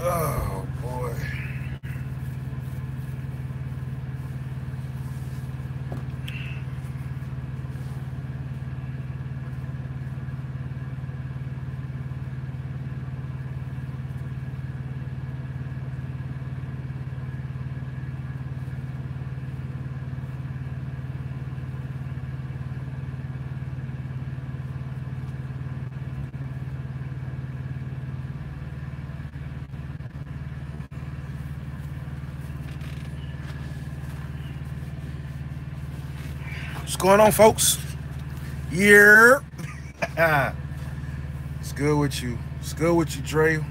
Oh boy. What's going on, folks? Yeah. It's good with you. It's good with you, Dre.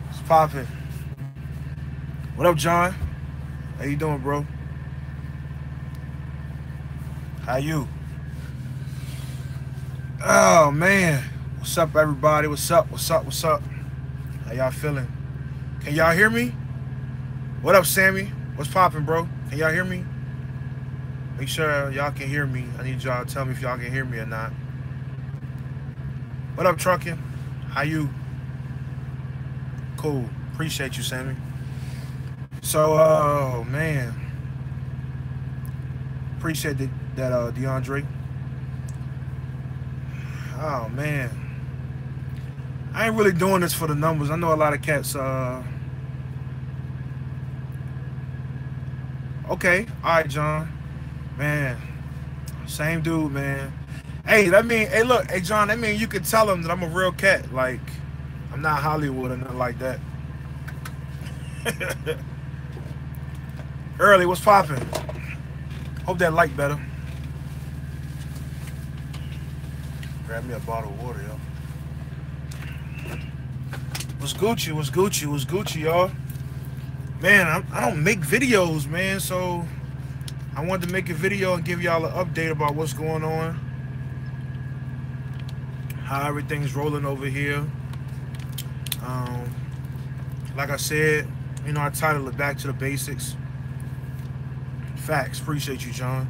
It's popping. What up, John? How you doing, bro? How you? Oh man. What's up, everybody? What's up? What's up? What's up? How y'all feeling? Can y'all hear me? What up, Sammy? What's popping, bro? Can y'all hear me? Make sure y'all can hear me. I need y'all to tell me if y'all can hear me or not. What up, Truckin'? How you? Cool. Appreciate you, Sammy. So, man. Appreciate that DeAndre. Oh, man. I ain't really doing this for the numbers. I know a lot of cats, okay. All right, John. Man. Same dude, man. Hey, that mean, hey, look, hey, John, that mean you can tell him that I'm a real cat. Like, I'm not Hollywood or nothing like that. Early, what's popping? Hope that light better. Grab me a bottle of water, yo. What's Gucci? What's Gucci? What's Gucci, y'all? Man, I don't make videos, man, so I wanted to make a video and give y'all an update about what's going on, how everything's rolling over here. Like I said, you know, I titled it Back to the Basics. Facts. Appreciate you, John.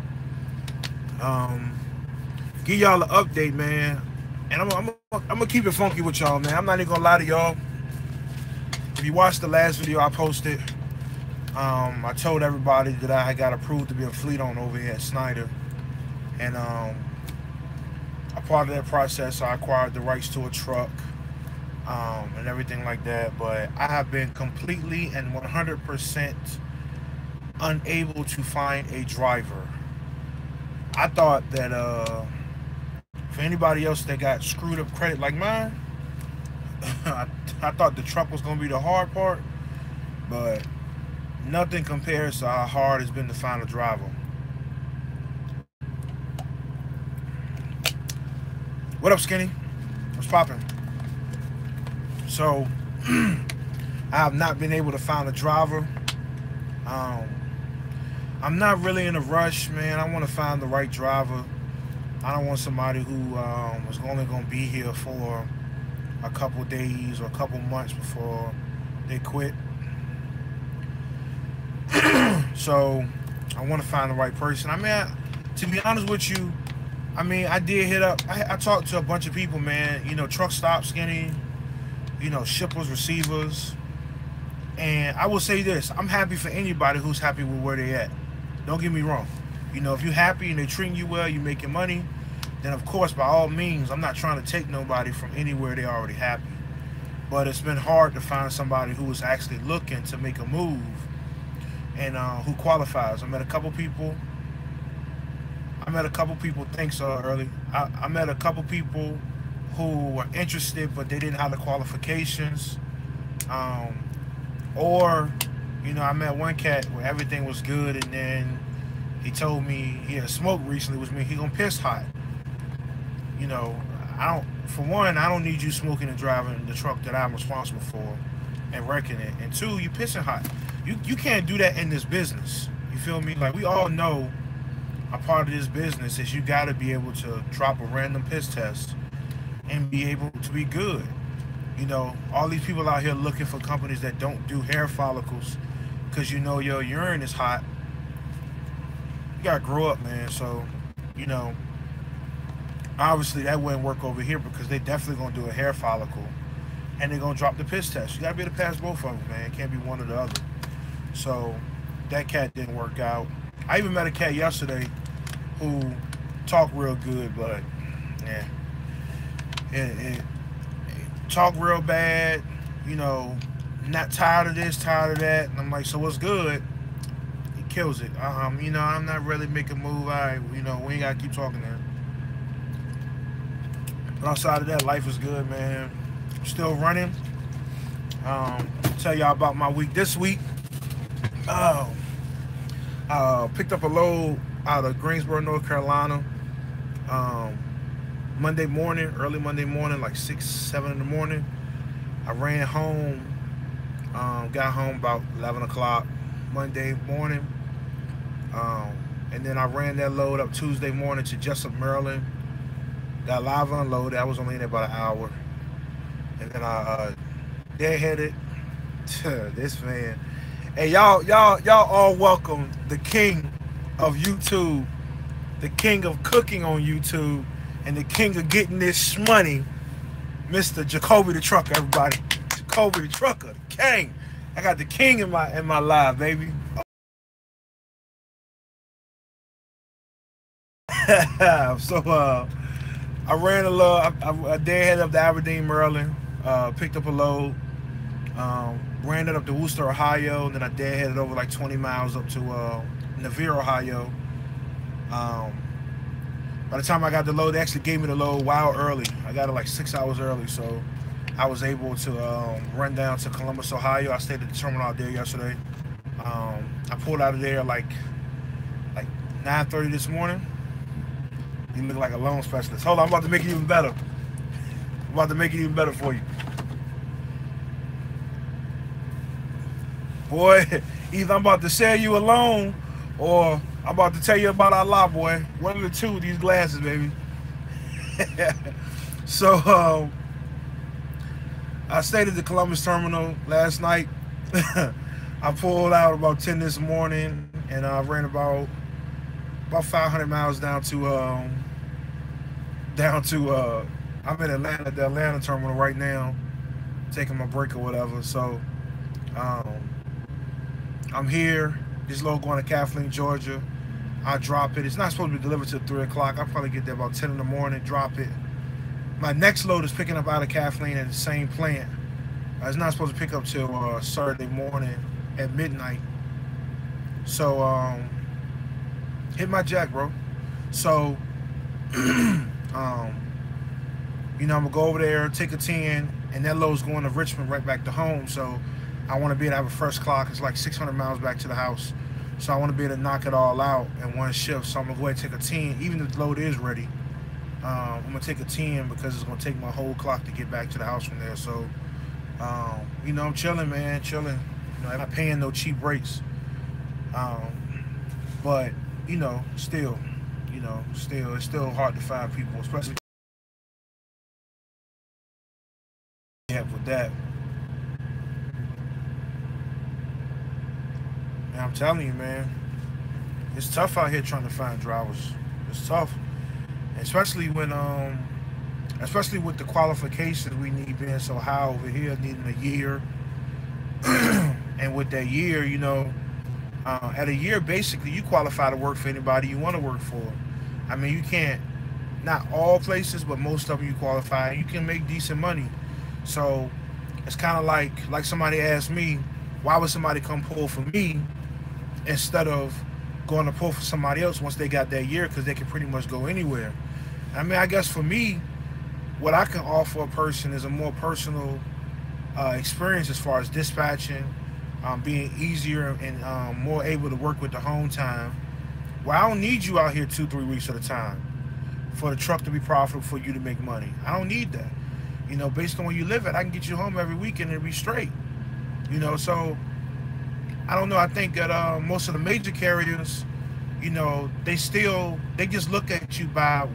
Give y'all an update, man. And I'm gonna keep it funky with y'all, man. I'm not even gonna lie to y'all. If you watched the last video I posted, I told everybody that I had got approved to be a fleet owner over here at Schneider. And a part of that process, I acquired the rights to a truck and everything like that. But I have been completely and 100% unable to find a driver. I thought that for anybody else that got screwed up credit like mine, I thought the truck was going to be the hard part, but nothing compares to how hard it's been to find a driver. What up, Skinny? What's popping? So, I have not been able to find a driver. I'm not really in a rush, man. I want to find the right driver. I don't want somebody who was only going to be here for a couple days or a couple months before they quit. So I want to find the right person. I mean, to be honest with you, I mean, I did hit up. I talked to a bunch of people, man. You know, truck stop, Skinny. You know, shippers, receivers. And I will say this: I'm happy for anybody who's happy with where they at. Don't get me wrong. You know, if you're happy and they're treating you well, you're making money, then of course, by all means, I'm not trying to take nobody from anywhere they're already happy. But it's been hard to find somebody who is actually looking to make a move and who qualifies. I met a couple people. Thanks, early. I met a couple people who were interested, but they didn't have the qualifications. Or, you know, I met one cat where everything was good, and then he told me he had smoked recently, which means he gonna piss hot. You know, for one, I don't need you smoking and driving the truck that I'm responsible for and wrecking it. And two, you pissing hot. You can't do that in this business. You feel me? Like, we all know a part of this business is you got to be able to drop a random piss test and be able to be good. You know, all these people out here looking for companies that don't do hair follicles because, you know, your urine is hot. You got to grow up, man. So, you know, obviously that wouldn't work over here because they definitely going to do a hair follicle. and they're gonna drop the piss test. You gotta be able to pass both of them, man. It can't be one or the other. So that cat didn't work out. I even met a cat yesterday who talked real good, but yeah, it talk real bad. You know, not tired of this, tired of that. And I'm like, so what's good? He kills it. You know, I'm not really making a move. You know, we ain't gotta keep talking there. But outside of that, life is good, man. Still running. Tell y'all about my week this week. Picked up a load out of Greensboro, North Carolina. Monday morning, early Monday morning, like 6, 7 in the morning. I ran home. Got home about 11 o'clock Monday morning. And then I ran that load up Tuesday morning to Jessup, Maryland. Got live unloaded. I was only in there about an hour. And then I deadheaded this man. Hey, y'all all welcome the king of YouTube, the king of cooking on YouTube, and the king of getting this money, Mr. Jacoby the Trucker, everybody. Jacoby the Trucker, the king. I got the king in my live, baby. So I ran a load. I deadheaded up to Aberdeen, Maryland. Picked up a load. Ran it up to Worcester, Ohio, and then I deadheaded over like 20 miles up to Navarre, Ohio. By the time I got the load, they actually gave me the load a while early. I got it like 6 hours early, so I was able to run down to Columbus, Ohio. I stayed at the terminal out there yesterday. I pulled out of there like 9:30 this morning. You look like a loan specialist. Hold on, I'm about to make it even better. I'm about to make it even better for you. Boy, either I'm about to sell you a loan or I'm about to tell you about our lot, boy. One of the two of these glasses, baby. So, I stayed at the Columbus terminal last night. I pulled out about 10 this morning, and I ran about 500 miles down to I'm in Atlanta, at the Atlanta terminal right now, taking my break or whatever. So, I'm here. This load going to Kathleen, Georgia. I drop it. It's not supposed to be delivered till 3 o'clock. I'll probably get there about 10 in the morning, drop it. My next load is picking up out of Kathleen at the same plant. It's not supposed to pick up till Saturday morning at midnight. So, hit my jack, bro. So, you know, I'm going to go over there, take a 10, and that load's going to Richmond right back to home. So, I want to be able to have a fresh clock. It's like 600 miles back to the house. So I want to be able to knock it all out in one shift. So I'm going to go ahead and take a 10. Even if the load is ready, I'm going to take a 10 because it's going to take my whole clock to get back to the house from there. So, you know, I'm chilling, man, chilling. You know, I'm not paying no cheap rates. But, you know, still, it's still hard to find people, especially with that. And I'm telling you, man, it's tough out here trying to find drivers. It's tough, especially when, especially with the qualifications we need being so high over here, needing a year. And with that year, you know, at a year, basically, you qualify to work for anybody you want to work for. I mean, you can't, not all places, but most of them you qualify. You can make decent money. So it's kind of like somebody asked me, why would somebody come pull for me instead of going to pull for somebody else once they got that year, because they can pretty much go anywhere. I mean, I guess for me, what I can offer a person is a more personal experience as far as dispatching, being easier and more able to work with the home time. Well, I don't need you out here 2-3 weeks at a time for the truck to be profitable for you to make money. I don't need that. You know, based on where you live at, I can get you home every weekend and it'll be straight. You know, so I don't know. I think that most of the major carriers, you know, they just look at you by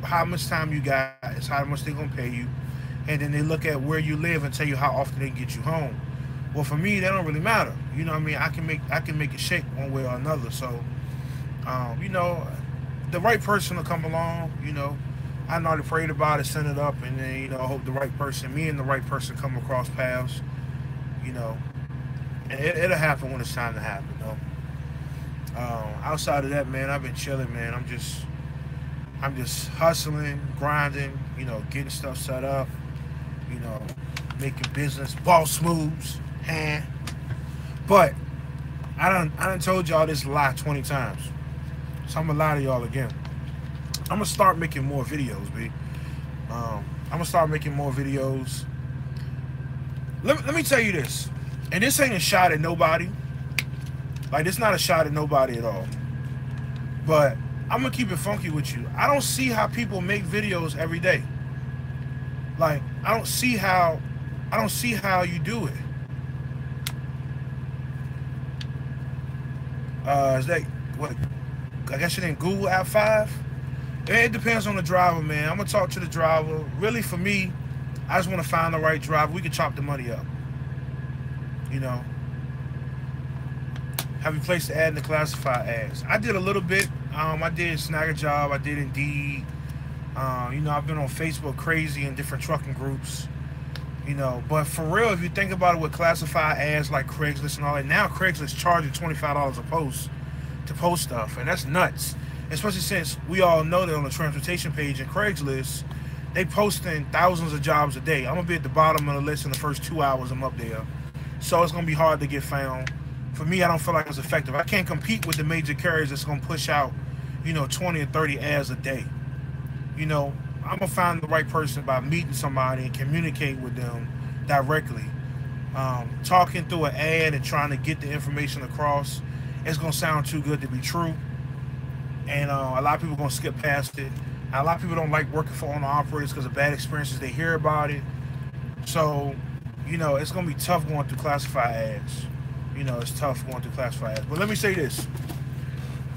how much time you got, is how much they're gonna pay you, and then they look at where you live and tell you how often they can get you home. Well, for me, that don't really matter. You know what I mean? I can make it shake one way or another. So, you know, the right person will come along. You know, I already prayed about it, sent it up, and then, you know, I hope the right person, me and the right person, come across paths, you know, and it'll happen when it's time to happen, though. Outside of that, man, I've been chilling, man. I'm just hustling, grinding, you know, getting stuff set up, you know, making business boss moves, but I done told y'all this lie 20 times, so I'm gonna lie to y'all again. I'm gonna start making more videos, B. I'm gonna start making more videos. Let me tell you this, and this ain't a shot at nobody. Like, it's not a shot at nobody at all. But I'm gonna keep it funky with you. I don't see how people make videos every day. Like, I don't see how you do it. Is that what? I guess it in Google App 5. It depends on the driver, man. I'm gonna talk to the driver. Really, for me, I just want to find the right driver. We can chop the money up. You know, have a place to add in the classified ads. I did a little bit. I did Snagger Job. I did Indeed. You know, I've been on Facebook crazy in different trucking groups. You know, but for real, if you think about it, with classified ads like Craigslist and all that, now Craigslist charging $25 a post to post stuff, and that's nuts. Especially since we all know that on the transportation page in Craigslist, they posting thousands of jobs a day. I'm gonna be at the bottom of the list in the first 2 hours I'm up there, so it's gonna be hard to get found. For me, I don't feel like it's effective. I can't compete with the major carriers that's gonna push out, you know, 20 or 30 ads a day. You know, I'm gonna find the right person by meeting somebody and communicating with them directly. Talking through an ad and trying to get the information across, it's gonna sound too good to be true. And a lot of people are going to skip past it. And a lot of people don't like working for owner operators because of bad experiences. They hear about it. So, you know, it's going to be tough going through classified ads. You know, it's tough going through classified ads. But let me say this.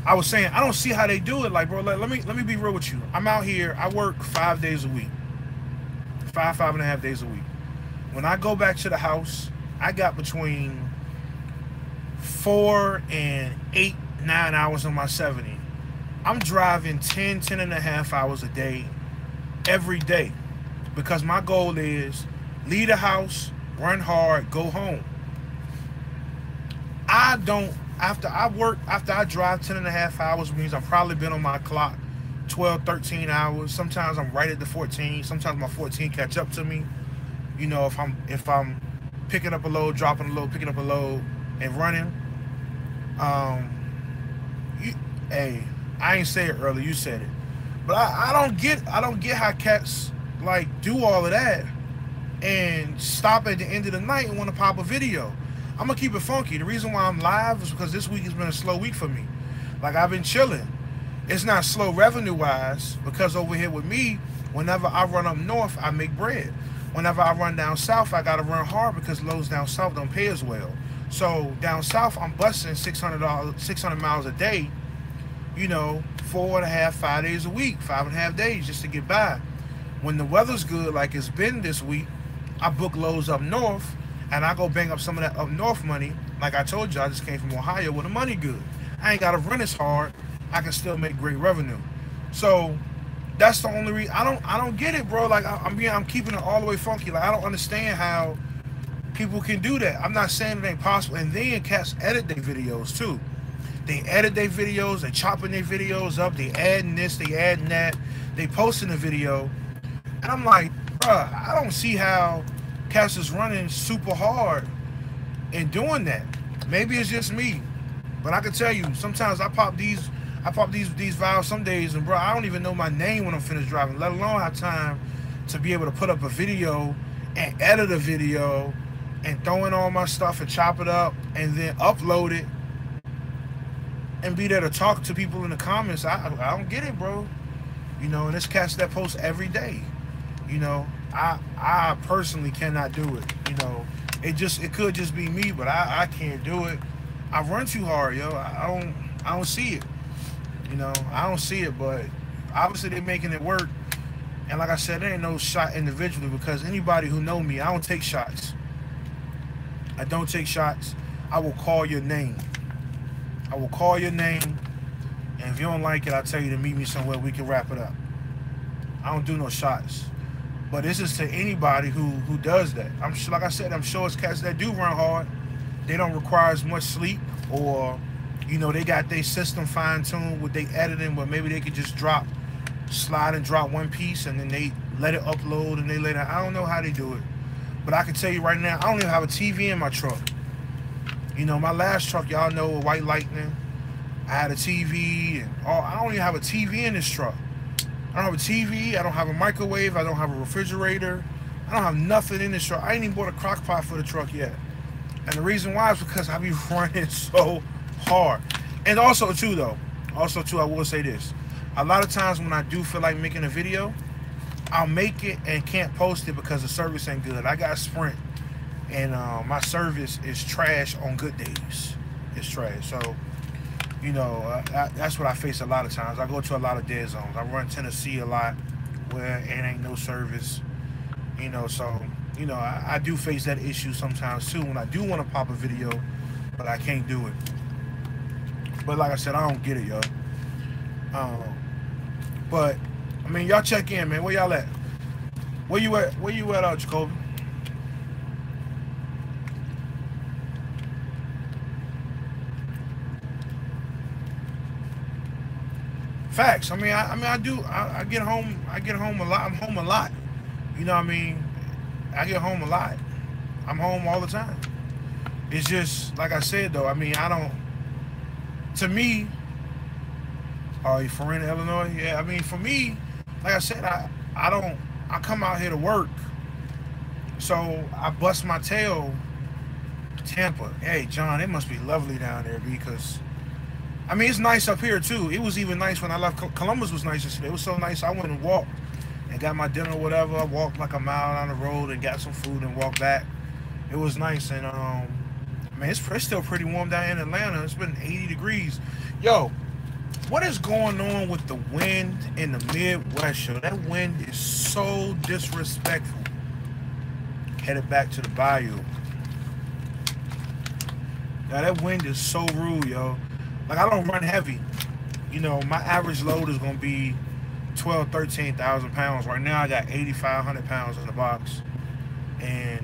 I was saying, I don't see how they do it. Like, bro, let me be real with you. I'm out here. I work 5 days a week. 5.5 days a week. When I go back to the house, I got between 4 and 8, 9 hours on my 70. I'm driving 10 and a half hours a day, every day, because my goal is leave the house, run hard, go home. I don't, after I drive 10 and a half hours, means I've probably been on my clock 12, 13 hours. Sometimes I'm right at the 14. Sometimes my 14 catch up to me. You know, if I'm picking up a load, dropping a load, picking up a load, and running. Hey, I ain't say it earlier, you said it. But I don't get how cats like do all of that and stop at the end of the night and want to pop a video. I'm gonna keep it funky. The reason why I'm live is because this week has been a slow week for me. Like, I've been chilling. It's not slow revenue wise, because over here with me, whenever I run up north, I make bread. Whenever I run down south, I gotta run hard because loads down south don't pay as well. So down south, I'm busting $600 miles a day. You know, 4.5, 5 days a week, 5.5 days just to get by. When the weather's good, like it's been this week, I book loads up north, and I go bang up some of that up north money. Like I told you, I just came from Ohio where the money good. I ain't gotta run as hard. I can still make great revenue. So that's the only reason. I don't get it, bro. Like, I'm keeping it all the way funky. Like, I don't understand how people can do that. I'm not saying it ain't possible. And then cats edit their videos too. They edit their videos, they chopping their videos up, they adding this, they adding that, they posting the video. And I'm like, bruh, I don't see how cats is running super hard and doing that. Maybe it's just me. But I can tell you, sometimes I pop these valves some days, and bro, I don't even know my name when I'm finished driving, let alone have time to be able to put up a video and edit a video and throw in all my stuff and chop it up and then upload it and be there to talk to people in the comments. I don't get it, bro. You know, and there's cats that post every day. You know, I personally cannot do it. You know, it could just be me, but I can't do it. I run too hard, yo. I don't see it. You know, I don't see it, but obviously they're making it work. And like I said, there ain't no shot individually, because anybody who know me, I don't take shots. I don't take shots. I will call your name. I will call your name, and if you don't like it, I'll tell you to meet me somewhere we can wrap it up. I don't do no shots. But this is to anybody who does that. I'm sure, like I said, I'm sure it's cats that do run hard. They don't require as much sleep, or they got their system fine tuned with their editing, but maybe they could just slide and drop one piece, and then they let it upload, and they let it. I don't know how they do it, but I can tell you right now, I don't even have a TV in my truck. My last truck, y'all know, a White Lightning. I had a TV, and I don't even have a TV in this truck. I don't have a TV. I don't have a microwave. I don't have a refrigerator. I don't have nothing in this truck. I ain't even bought a crock pot for the truck yet. And the reason why is because I be running so hard. And also too, I will say this. A lot of times when I do feel like making a video, I'll make it and can't post it because the service ain't good. I got Sprint, and my service is trash on good days. It's trash. So, that's what I face a lot of times. I go to a lot of dead zones. I run Tennessee a lot where it ain't no service. So, I do face that issue sometimes too when I do want to pop a video, but I can't do it. But like I said, I don't get it, yo. But I mean, y'all check in, man. Where y'all at? Where you at, Jacoby? Facts. I get home a lot. I'm home a lot. You know what I mean? I get home a lot. I'm home all the time. It's just, like I said, though, to me, are you from Illinois? Yeah, for me, like I said, I come out here to work. So I bust my tail to Tampa. Hey, John, it must be lovely down there because it's nice up here too. It was even nice when I left. Columbus was nice yesterday. It was so nice. I went and walked and got my dinner or whatever. I walked like a mile down the road and got some food and walked back. It was nice. And it's still pretty warm down in Atlanta. It's been 80 degrees. Yo, what is going on with the wind in the Midwest? Yo, that wind is so disrespectful. Headed back to the bayou. Now that wind is so rude, yo. Like, I don't run heavy. My average load is going to be 12,000, 13,000 pounds. Right now, I got 8,500 pounds in the box. And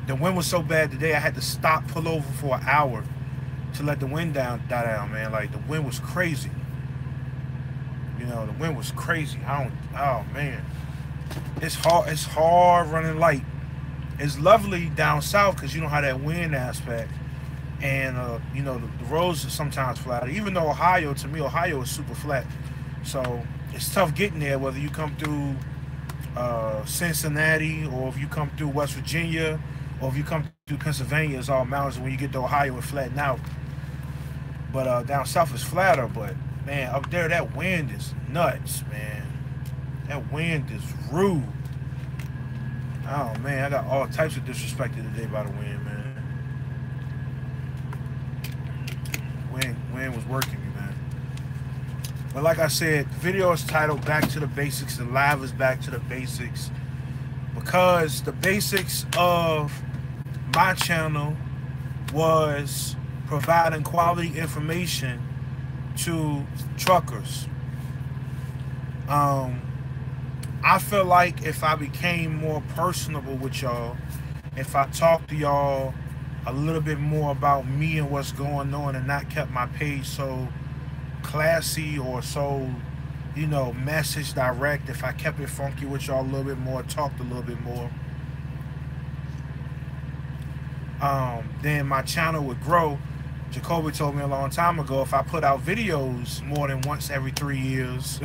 the wind was so bad today, I had to stop, pull over for an hour to let the wind die down, man. Like, the wind was crazy. The wind was crazy. Oh, man. It's hard running light. It's lovely down south because you don't have that wind aspect. And, the roads are sometimes flat. Even though to me, Ohio is super flat. So it's tough getting there, whether you come through Cincinnati, or if you come through West Virginia, or if you come through Pennsylvania, it's all mountains. When you get to Ohio, it flatten out. But down south is flatter. But, man, up there, that wind is nuts, man. That wind is rude. Oh, man, I got all types of disrespected today by the wind, man. Wind was working me, man. But like I said, the video is titled Back to the Basics. The live is back to the basics. Because the basics of my channel was providing quality information to truckers. I feel like if I became more personable with y'all, if I talked to y'all a little bit more about me and what's going on, and not kept my page so classy or so, message direct, if I kept it funky with y'all a little bit more, talked a little bit more, then my channel would grow. Jacoby told me a long time ago, if I put out videos more than once every 3 years,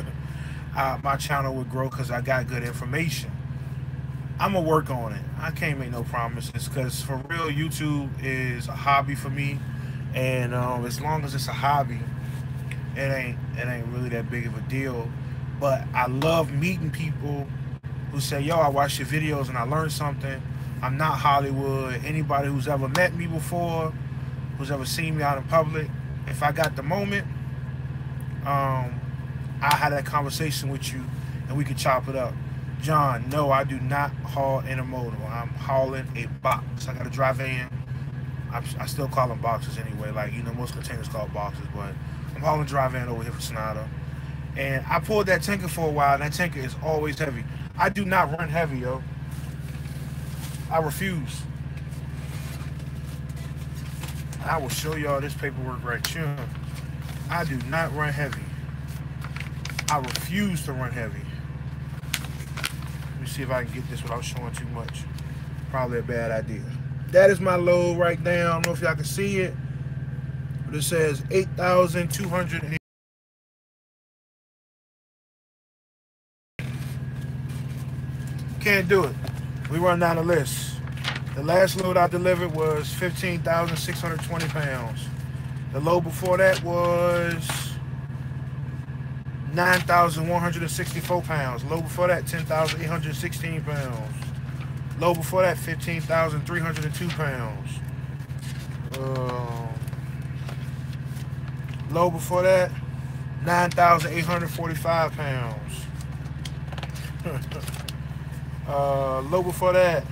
my channel would grow because I got good information. I'm gonna work on it. I can't make no promises because for real, YouTube is a hobby for me, and as long as it's a hobby, it ain't really that big of a deal. But I love meeting people who say, yo, I watch your videos and I learned something. I'm not Hollywood. Anybody who's ever met me before, who's ever seen me out in public, if I got the moment, I had that conversation with you and we could chop it up. John, no, I do not haul intermodal. I'm hauling a box. I got a dry van. I still call them boxes anyway. Like, most containers called boxes, but I'm hauling a dry van over here for Schneider. And I pulled that tanker for a while, and that tanker is always heavy. I do not run heavy, yo. I refuse. I will show y'all this paperwork right here. I do not run heavy. I refuse to run heavy. Let me see if I can get this without showing too much. Probably a bad idea. That is my load right now. I don't know if y'all can see it, but it says 8,200. Can't do it. We run down the list. The last load I delivered was 15,620 pounds. The load before that was 9,164 pounds. Load before that, 10,816 pounds. Load before that, 15,302 pounds. Load before that, 9,845 pounds. Low before that,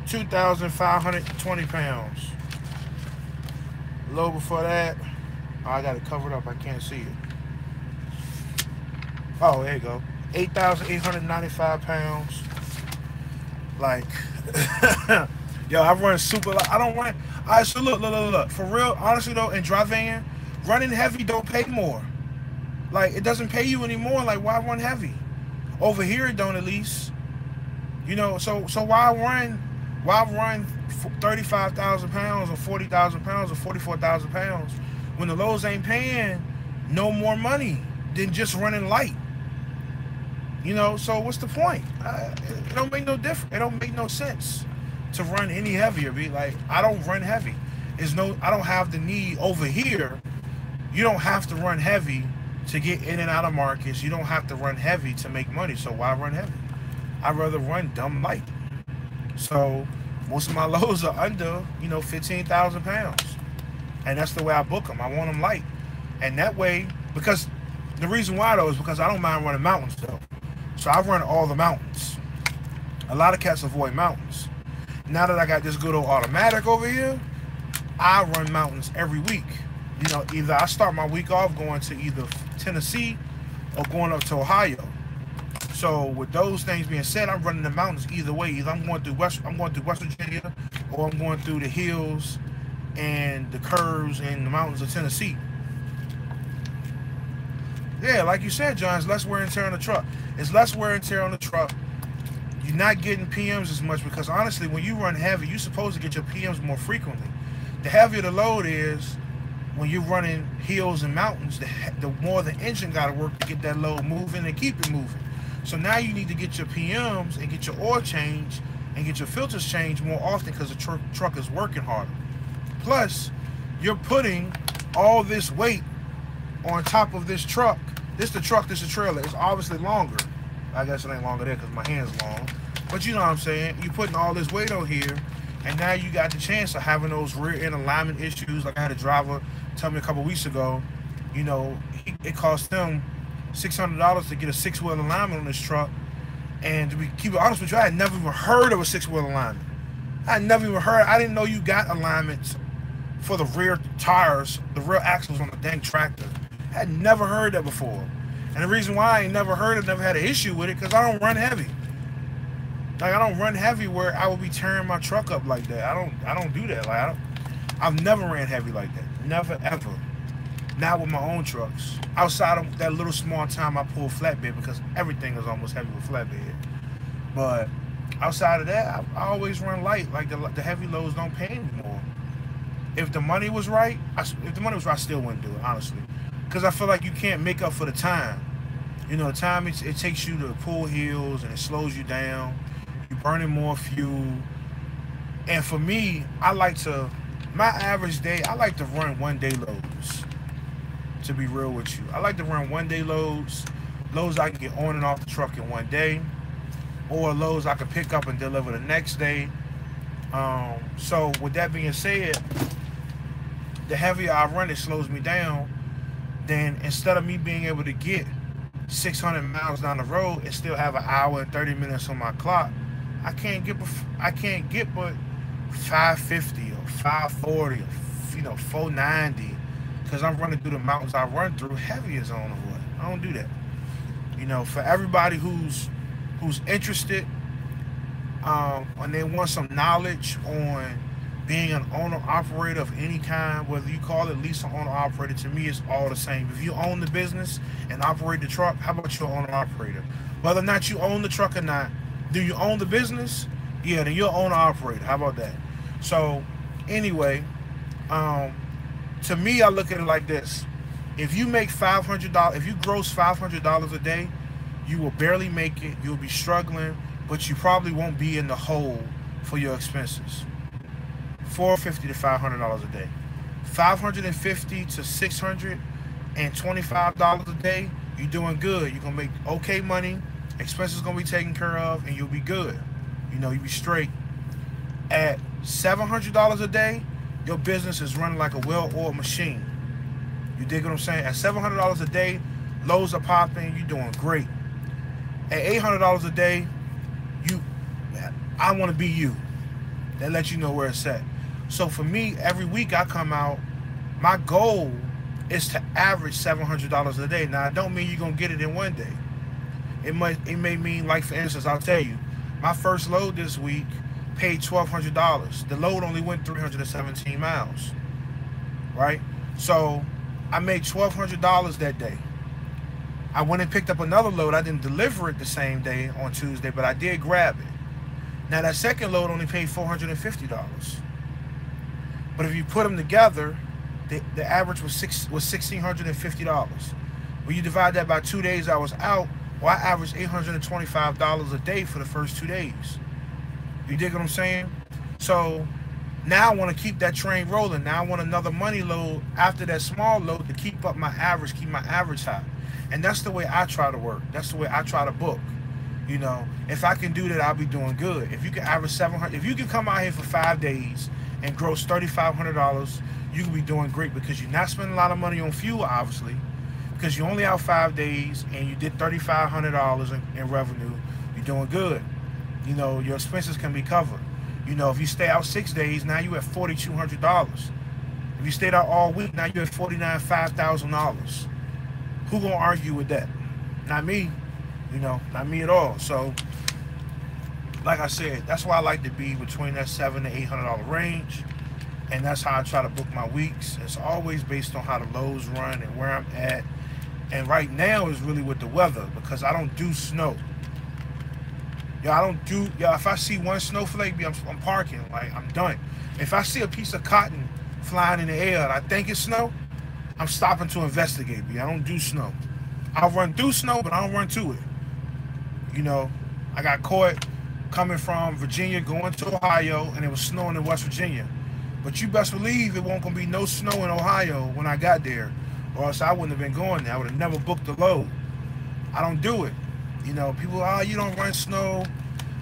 2,520 pounds. Low before that, oh, I got it covered up. I can't see it. Oh, there you go. 8,895 pounds. Like, yo, I run super. I don't run. All right, so look. For real, honestly though, in dry van, running heavy don't pay more. Like, it doesn't pay you anymore. Like, why run heavy? Over here, it don't, at least. You know, so why run 35,000 pounds or 40,000 pounds or 44,000 pounds when the lows ain't paying no more money than just running light? You know, so what's the point? It don't make no difference. It don't make no sense to run any heavier. Be like, I don't run heavy. I don't have the need over here. You don't have to run heavy to get in and out of markets. You don't have to run heavy to make money. So why run heavy? I'd rather run dumb light. So most of my loads are under, 15,000 pounds. And that's the way I book them. I want them light. And that way, because the reason why though is because I don't mind running mountains though. So I run all the mountains. A lot of cats avoid mountains. Now that I got this good old automatic over here, I run mountains every week. Either I start my week off going to either Tennessee or going up to Ohio. So with those things being said, I'm running the mountains either way. Either I'm going through West Virginia, or I'm going through the hills and the curves and the mountains of Tennessee. Yeah, like you said, John, it's less wear and tear on the truck. It's less wear and tear on the truck. You're not getting PMs as much because honestly, when you run heavy, you're supposed to get your PMs more frequently. The heavier the load is, when you're running hills and mountains, the more the engine got to work to get that load moving and keep it moving. So now you need to get your PMs and get your oil changed and get your filters changed more often because the truck is working harder. Plus, you're putting all this weight on top of this truck. This is the truck, this is the trailer. It's obviously longer. I guess it ain't longer there because my hand's long. But you know what I'm saying? You're putting all this weight on here, and now you got the chance of having those rear end alignment issues. Like I had a driver tell me a couple weeks ago, it cost them $600 to get a 6-wheel alignment on this truck. And to keep it honest with you, I had never even heard of a 6-wheel alignment. I didn't know you got alignments for the rear tires, the rear axles on the dang tractor. I had never heard that before. And the reason why I ain't never heard it, never had an issue with it, because I don't run heavy. Like, I don't run heavy where I would be tearing my truck up like that. I don't do that. Like, I've never ran heavy like that. Never, ever. Not with my own trucks. Outside of that little small time I pull flatbed, because everything is almost heavy with flatbed. But outside of that, I always run light. Like, the heavy loads don't pay anymore. If the money was right, I still wouldn't do it, honestly. Because I feel like you can't make up for the time. The time it takes you to pull hills and it slows you down. You're burning more fuel. And for me, my average day, I like to run one-day loads. To be real with you, I like to run one-day loads I can get on and off the truck in one day, or loads I can pick up and deliver the next day. So with that being said, the heavier I run, it slows me down. Then instead of me being able to get 600 miles down the road and still have an hour and 30 minutes on my clock, I can't get but 550 or 540 or 490. Because I'm running through the mountains I run through heavy as on or what. I don't do that. You know, for everybody who's interested, and they want some knowledge on being an owner operator of any kind, whether you call it lease or owner operator, to me it's all the same. If you own the business and operate the truck, how about you owner operator? Whether or not you own the truck or not, do you own the business? Yeah, then you're an owner operator. How about that? So anyway, to me, I look at it like this. If you make $500, if you gross $500 a day, you will barely make it. You'll be struggling, but you probably won't be in the hole for your expenses. $450 to $500 a day. $550 to $625 a day, you're doing good. You're gonna make okay money. Expenses gonna be taken care of, and you'll be good. You know, you'll be straight. At $700 a day, your business is running like a well-oiled machine. You dig what I'm saying? At $700 a day, loads are popping. You're doing great. At $800 a day, I want to be you. That lets you know where it's at. So for me, every week I come out, my goal is to average $700 a day. Now, I don't mean you're going to get it in one day. It may mean, like, for instance, I'll tell you, my first load this week paid $1,200. The load only went 317 miles, right? So I made $1,200 that day. I went and picked up another load. I didn't deliver it the same day on Tuesday, but I did grab it. Now, that second load only paid $450. But if you put them together, the average was $1,650. When you divide that by 2 days I was out, well, I averaged $825 a day for the first 2 days. You dig what I'm saying? So now I want to keep that train rolling. Now I want another money load after that small load to keep up my average, keep my average high. And that's the way I try to work. That's the way I try to book. You know, if I can do that, I'll be doing good. If you can average $700, if you can come out here for 5 days and gross $3,500, you can be doing great, because you're not spending a lot of money on fuel, obviously, because you're only out 5 days and you did $3,500 in revenue. You're doing good. You know, your expenses can be covered. You know, if you stay out 6 days, now you at $4,200. If you stayed out all week, now you're at $5,000. Who gonna argue with that? Not me. You know, not me at all. So, like I said, that's why I like to be between that $700 to $800 range, and that's how I try to book my weeks. It's always based on how the loads run and where I'm at. And right now is really with the weather, because I don't do snow. If I see one snowflake, I'm parking. Like, I'm done. If I see a piece of cotton flying in the air and I think it's snow, I'm stopping to investigate. I don't do snow. I'll run through snow, but I don't run to it. You know, I got caught coming from Virginia going to Ohio, and it was snowing in West Virginia. But you best believe it won't gonna be no snow in Ohio when I got there, or else I wouldn't have been going there. I would have never booked the load. I don't do it. You know, people, you don't run snow.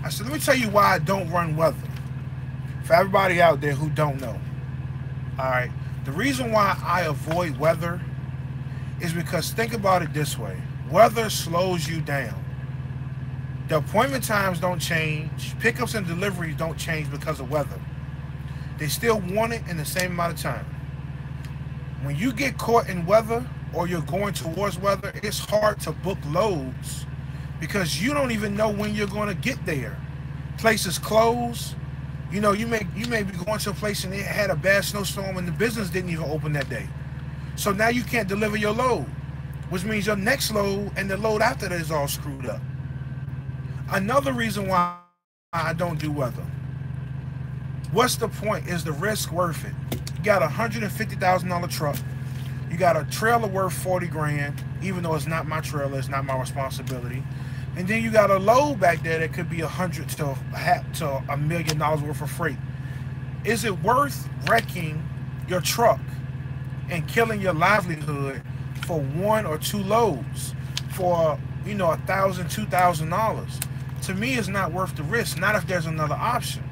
I said, let me tell you why I don't run weather. For everybody out there who don't know. All right. The reason why I avoid weather is because, think about it this way. Weather slows you down. The appointment times don't change. Pickups and deliveries don't change because of weather. They still want it in the same amount of time. When you get caught in weather, or you're going towards weather, it's hard to book loads, because you don't even know when you're going to get there. Places close. You know, you may be going to a place and it had a bad snowstorm and the business didn't even open that day. So now you can't deliver your load, which means your next load and the load after that is all screwed up. Another reason why I don't do weather. What's the point? Is the risk worth it? You got a $150,000 truck. You got a trailer worth 40 grand, even though it's not my trailer, it's not my responsibility. And then you got a load back there that could be $100,000 to $1 million worth of freight. Is it worth wrecking your truck and killing your livelihood for 1 or 2 loads for, you know, $1,000, $2,000? To me, it's not worth the risk. Not if there's another option.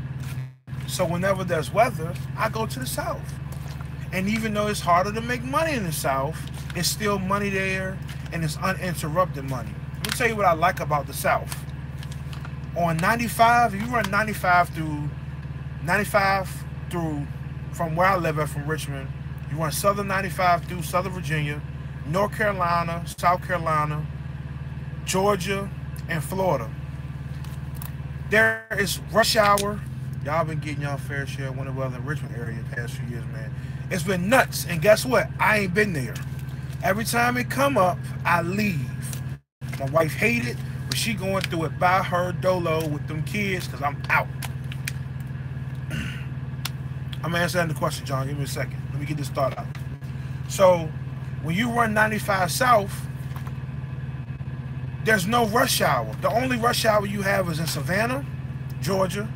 So whenever there's weather, I go to the South. And even though it's harder to make money in the South, it's still money there, and it's uninterrupted money. Let me tell you what I like about the South. On 95, if you run 95 through from where I live at, from Richmond, you run Southern 95 through Southern Virginia, North Carolina, South Carolina, Georgia, and Florida. There is rush hour. Y'all been getting y'all fair share of winter weather in the Richmond area the past few years, man. It's been nuts. And guess what? I ain't been there. Every time it come up, I leave. My wife hate it, but she going through it by her dolo with them kids because I'm out. I'm answering the question, John. Give me a second. Let me get this thought out. So, when you run 95 South, there's no rush hour. The only rush hour you have is in Savannah, Georgia,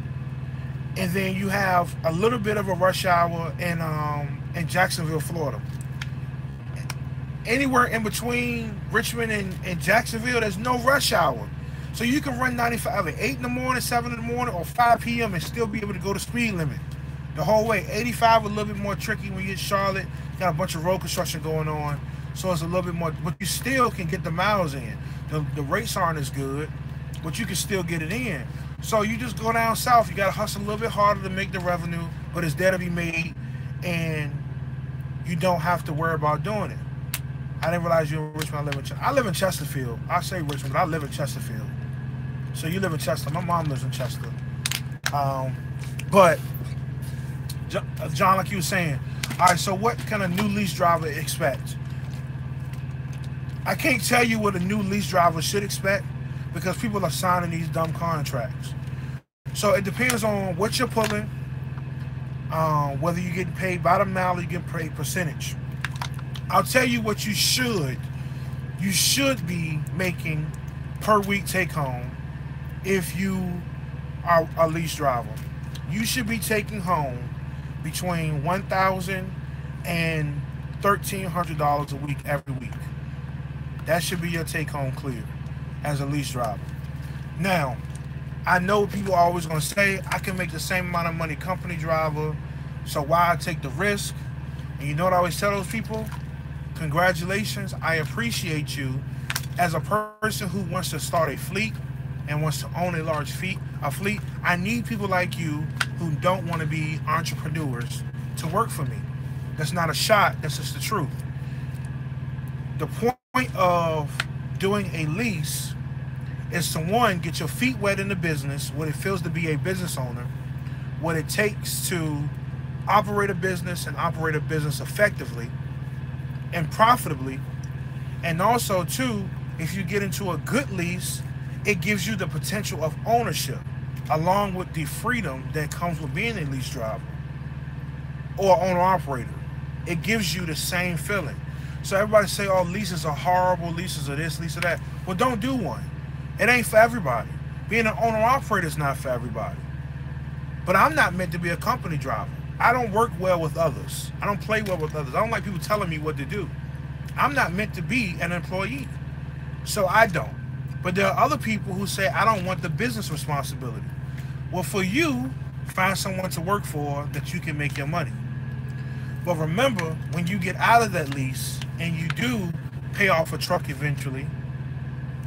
and then you have a little bit of a rush hour in Jacksonville, Florida. Anywhere in between Richmond and Jacksonville, there's no rush hour. So you can run 95 at 8 in the morning, 7 in the morning, or 5 p.m. and still be able to go the speed limit the whole way. 85 a little bit more tricky when you get Charlotte. Got a bunch of road construction going on, so it's a little bit more, but you still can get the miles in. The rates aren't as good, but you can still get it in. So you just go down south. You got to hustle a little bit harder to make the revenue, but it's there to be made, and you don't have to worry about doing it. I didn't realize you were in Richmond. I live in Chesterfield. I say Richmond, but I live in Chesterfield. So you live in Chester. My mom lives in Chester. But John, like you were saying, all right, so what can a new lease driver expect? I can't tell you what a new lease driver should expect because people are signing these dumb contracts. So it depends on what you're pulling, whether you're getting paid by the mile or you get paid percentage. I'll tell you what you should. You should be making per week take home if you are a lease driver. You should be taking home between $1,000 and $1,300 a week every week. That should be your take home clear as a lease driver. Now, I know people are always going to say, I can make the same amount of money company driver, so why take the risk? And you know what I always tell those people? Congratulations, I appreciate you. As a person who wants to start a fleet and wants to own a large fleet, I need people like you who don't want to be entrepreneurs to work for me. That's not a shot, that's just the truth. The point of doing a lease is to, one, get your feet wet in the business, what it feels to be a business owner, what it takes to operate a business and operate a business effectively and profitably. And also, two, if you get into a good lease, it gives you the potential of ownership along with the freedom that comes with being a lease driver or owner operator. It gives you the same feeling. So everybody say, oh, leases are horrible, leases are this, leases are that. Well, don't do one. It ain't for everybody. Being an owner operator is not for everybody. But I'm not meant to be a company driver. I don't work well with others. I don't play well with others. I don't like people telling me what to do. I'm not meant to be an employee. So I don't. But there are other people who say, I don't want the business responsibility. Well, for you, find someone to work for that you can make your money. But remember, when you get out of that lease and you do pay off a truck eventually,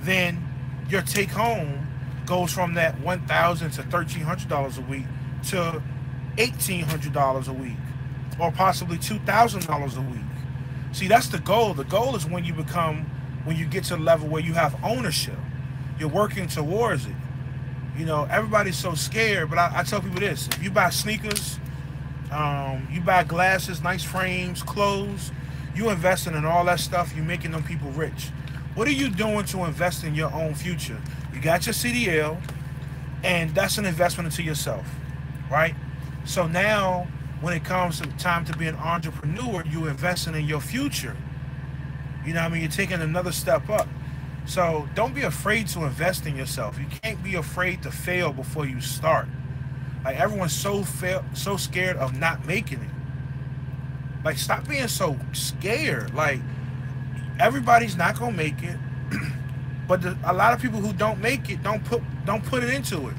then your take home goes from that $1,000 to $1,300 a week to $1,800 a week, or possibly $2,000 a week. See, that's the goal. The goal is when you get to the level where you have ownership. You're working towards it. You know, everybody's so scared, but I tell people this: if you buy sneakers, you buy glasses, nice frames, clothes, you investing in all that stuff, you're making them people rich. What are you doing to invest in your own future? You got your CDL, and that's an investment into yourself, right? So now, when it comes to time to be an entrepreneur, you're investing in your future. You know what I mean? You're taking another step up. So don't be afraid to invest in yourself. You can't be afraid to fail before you start. Like, everyone's so scared of not making it. Like, stop being so scared. Like, everybody's not gonna make it, but a lot of people who don't make it don't put it into it.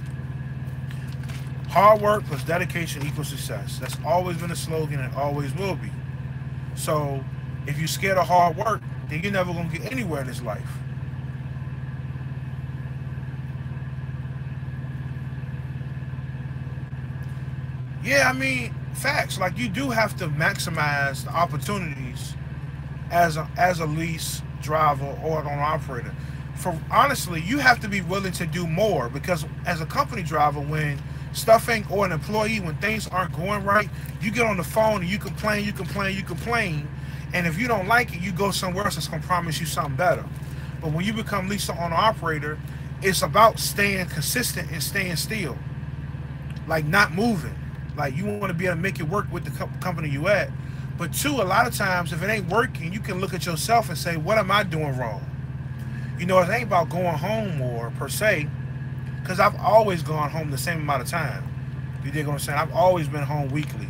Hard work plus dedication equals success. That's always been a slogan and always will be. So if you're scared of hard work, then you're never gonna get anywhere in this life. Yeah, I mean, facts. Like, you do have to maximize the opportunities as a lease driver or an owner operator. for honestly, you have to be willing to do more, because as a company driver, when stuff ain't, or an employee, when things aren't going right, you get on the phone and you complain, and if you don't like it, you go somewhere else that's gonna promise you something better. But when you become lease owner operator, it's about staying consistent and staying still, like not moving. Like, you want to be able to make it work with the company you at. But two, a lot of times, if it ain't working, you can look at yourself and say, what am I doing wrong? You know, it ain't about going home more per se, because I've always gone home the same amount of time. You dig what I'm saying? I've always been home weekly.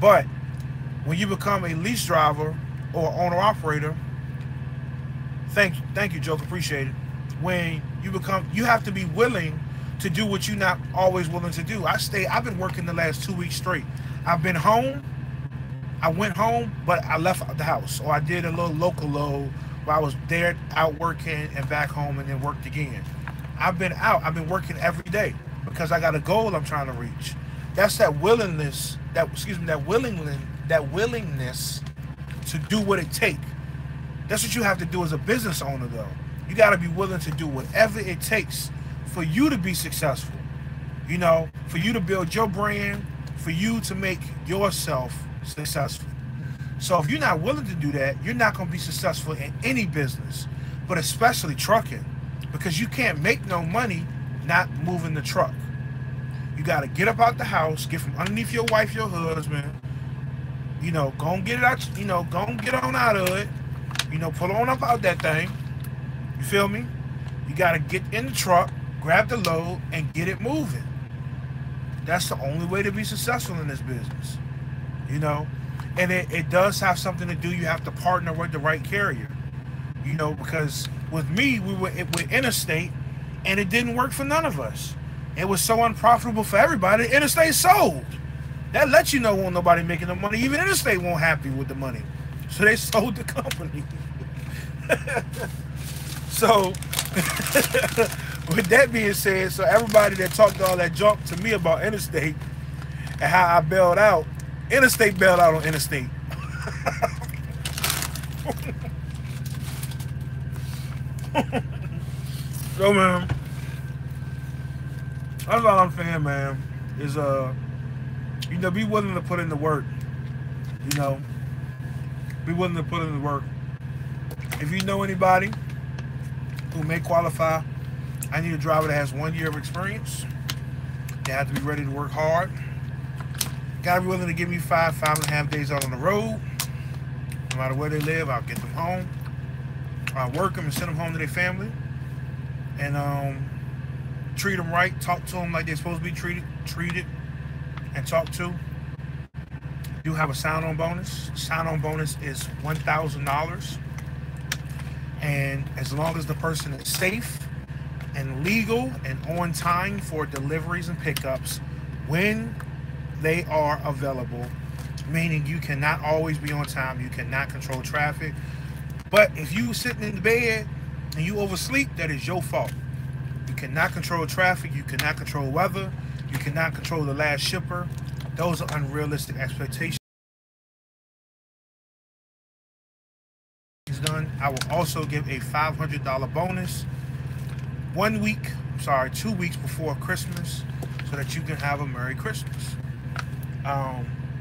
But when you become a lease driver or owner operator, thank you, Joke, appreciate it. When you become, you have to be willing to do what you're not always willing to do. I've been working the last 2 weeks straight. I've been home. I went home, but I left the house, or I did a little local load where I was there out working and back home and then worked again. I've been out. I've been working every day because I got a goal I'm trying to reach. That's that willingness, that willingness to do what it takes. That's what you have to do as a business owner, though. You got to be willing to do whatever it takes for you to be successful. You know, for you to build your brand, for you to make yourself successful. So if you're not willing to do that, you're not going to be successful in any business, but especially trucking, because you can't make no money not moving the truck. You got to get up out the house, get from underneath your wife, your husband, you know, go and get it out, you know, go and get on out of it, you know, pull on up out that thing. You feel me? You got to get in the truck, grab the load, and get it moving. That's the only way to be successful in this business, you know? And it does have something to do, you have to partner with the right carrier, you know, because with me, we were Interstate, and it didn't work for none of us. It was so unprofitable for everybody. Interstate sold. That lets you know won't nobody making the money. Even Interstate won't happy with the money. So they sold the company. So, with that being said, so everybody that talked all that junk to me about Interstate and how I bailed out, Interstate bailed out on Interstate. So, man, that's all I'm saying, man, is, you know, be willing to put in the work. You know, be willing to put in the work. If you know anybody who may qualify, I need a driver that has 1 year of experience. They have to be ready to work hard. Gotta be willing to give me 5.5 days out on the road. No matter where they live, I'll get them home. I'll work them and send them home to their family. And treat them right, talk to them like they're supposed to be treated and talked to. Do have a sign-on bonus. Sign-on bonus is $1,000. And as long as the person is safe and legal and on time for deliveries and pickups when they are available, meaning you cannot always be on time, you cannot control traffic. But if you sitting in the bed and you oversleep, that is your fault. You cannot control traffic, you cannot control weather, you cannot control the last shipper. Those are unrealistic expectations. Done. I will also give a $500 bonus 2 weeks before Christmas, so that you can have a Merry Christmas.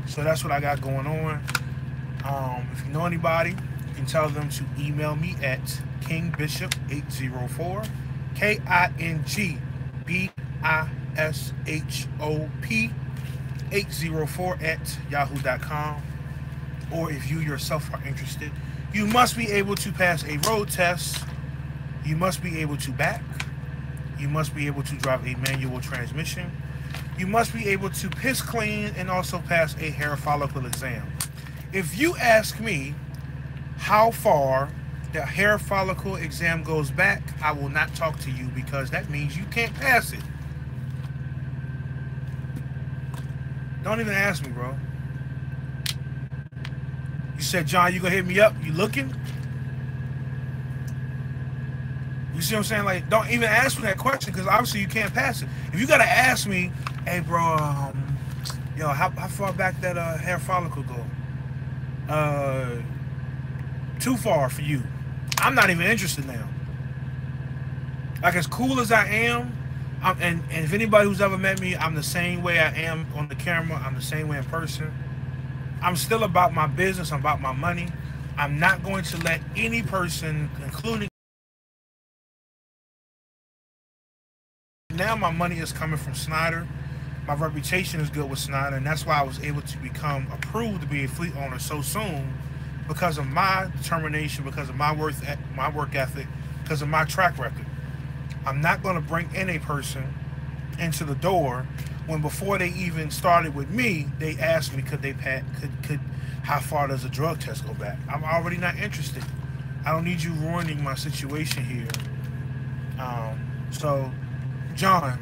So that's what I got going on. If you know anybody, you can tell them to email me at kingbishop804, KINGBISHOP 804 at yahoo.com. Or if you yourself are interested, you must be able to pass a road test. You must be able to back. You must be able to drive a manual transmission. You must be able to piss clean and also pass a hair follicle exam. If you ask me how far the hair follicle exam goes back, I will not talk to you, because that means you can't pass it. Don't even ask me, bro. You said, John, you gonna hit me up? You looking? You see what I'm saying? Like, don't even ask me that question, because obviously you can't pass it. If you gotta ask me, hey, bro, yo, how far back that hair follicle go? Too far for you. I'm not even interested now. Like, as cool as I am, and if anybody who's ever met me, I'm the same way I am on the camera. I'm the same way in person. I'm still about my business. I'm about my money. I'm not going to let any person, including now, my money is coming from Schneider. My reputation is good with Schneider, and that's why I was able to become approved to be a fleet owner so soon, because of my determination, because of my work ethic, because of my track record. I'm not going to bring in a person into the door when before they even started with me, they asked me could how far does a drug test go back. I'm already not interested. I don't need you ruining my situation here. So, John,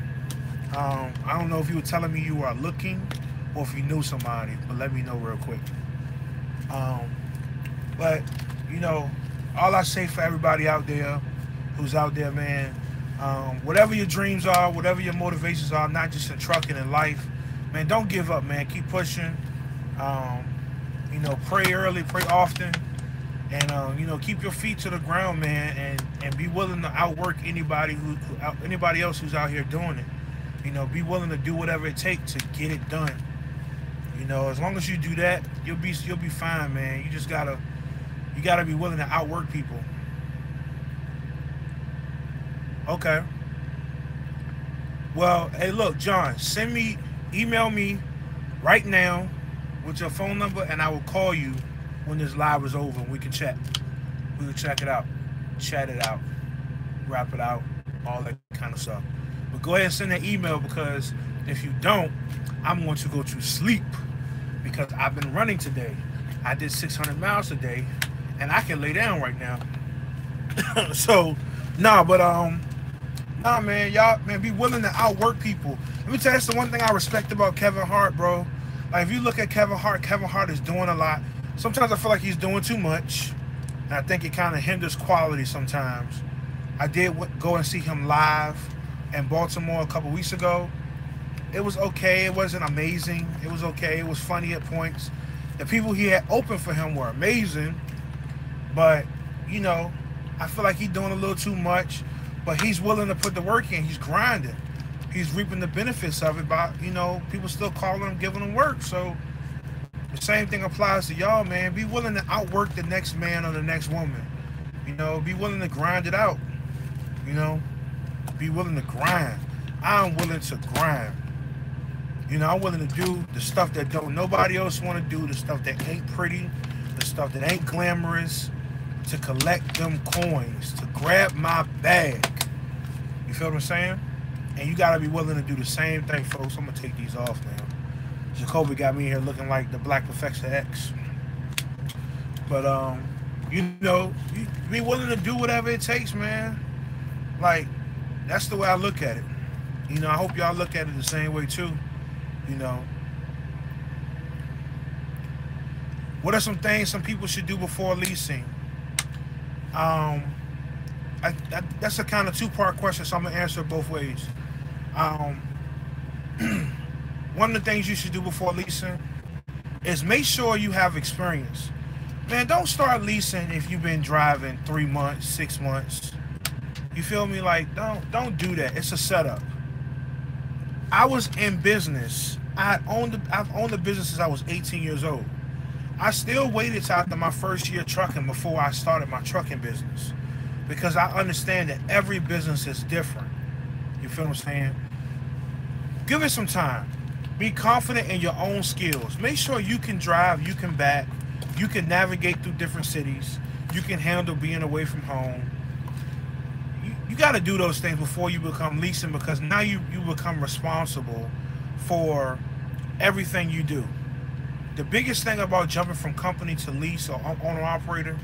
I don't know if you were telling me you are looking or if you knew somebody, but let me know real quick. But, you know, all I say for everybody out there who's out there, man, whatever your dreams are, whatever your motivations are, not just in trucking and life, man, don't give up, man. Keep pushing. You know, pray early, pray often, and you know, keep your feet to the ground, man, and be willing to outwork anybody anybody else who's out here doing it. You know, be willing to do whatever it takes to get it done. You know, as long as you do that, you'll be fine, man. You just gotta be willing to outwork people. Okay. Well, hey, look, John, email me right now with your phone number, and I will call you when this live is over and we can chat. We can check it out, chat it out, wrap it out, all that kind of stuff. But go ahead and send that email, because if you don't, I'm going to go to sleep, because I've been running today. I did 600 miles today, and I can lay down right now. So, nah, man, y'all, man, be willing to outwork people. Let me tell you, that's the one thing I respect about Kevin Hart, bro. Like, if you look at Kevin Hart is doing a lot. Sometimes I feel like he's doing too much, and I think it kind of hinders quality sometimes. I did go and see him live in Baltimore a couple weeks ago. It was okay. It wasn't amazing. It was okay. It was funny at points. The people he had open for him were amazing, but, you know, I feel like he's doing a little too much, but he's willing to put the work in. He's grinding. He's reaping the benefits of it by, you know, people still calling him, giving him work. So the same thing applies to y'all, man. Be willing to outwork the next man or the next woman. You know, be willing to grind it out. You know, be willing to grind. I'm willing to grind. You know, I'm willing to do the stuff that don't nobody else want to do, the stuff that ain't pretty, the stuff that ain't glamorous, to collect them coins, to grab my bag. You feel what I'm saying? And you got to be willing to do the same thing, folks. I'm going to take these off now. Jacoby got me here looking like the Black Perfecta X. But, you know, you be willing to do whatever it takes, man. Like, that's the way I look at it. You know, I hope y'all look at it the same way, too. You know. What are some things some people should do before leasing? That's a kind of two-part question, so I'm going to answer it both ways. One of the things you should do before leasing is make sure you have experience. Man, don't start leasing if you've been driving 3 months, 6 months. You feel me? Like, don't do that. It's a setup. I was in business. I've owned the business since I was 18 years old. I still waited till after my first year trucking before I started my trucking business, because I understand that every business is different. You feel what I'm saying? Give it some time. Be confident in your own skills. Make sure you can drive, you can back, you can navigate through different cities, you can handle being away from home. You got to do those things before you become leasing, because now you become responsible for everything you do. The biggest thing about jumping from company to lease or owner-operator,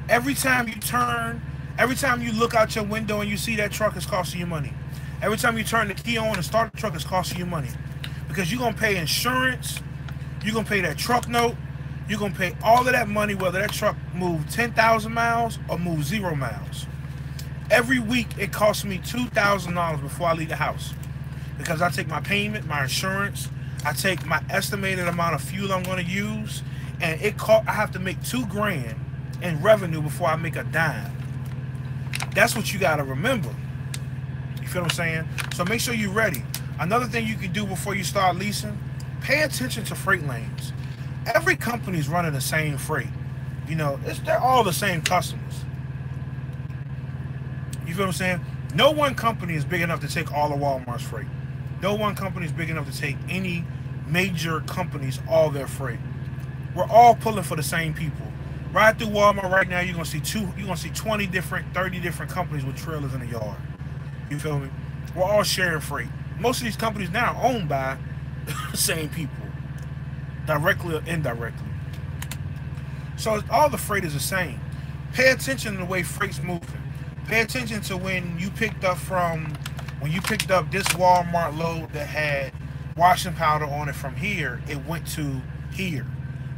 every time you look out your window and you see that truck, is costing you money. Every time you turn the key on and start the truck, is costing you money. Because you're going to pay insurance, you're going to pay that truck note, you're going to pay all of that money, whether that truck moved 10,000 miles or moved 0 miles. Every week, it costs me $2,000 before I leave the house. Because I take my payment, my insurance, I take my estimated amount of fuel I'm going to use, and I have to make $2 grand in revenue before I make a dime. That's what you got to remember. feel what I'm saying? So make sure you're ready. Another thing you can do before you start leasing, pay attention to freight lanes. Every company's running the same freight. You know, they're all the same customers. You feel what I'm saying? No one company is big enough to take all of Walmart's freight. No one company is big enough to take any major companies all their freight. We're all pulling for the same people. Ride through Walmart right now, you're gonna see 20 different, 30 different companies with trailers in the yard. You feel me? We're all sharing freight. Most of these companies now are owned by the same people, directly or indirectly. So all the freight is the same. Pay attention to the way freight's moving. Pay attention to when you picked up this Walmart load that had washing powder on it from here, it went to here.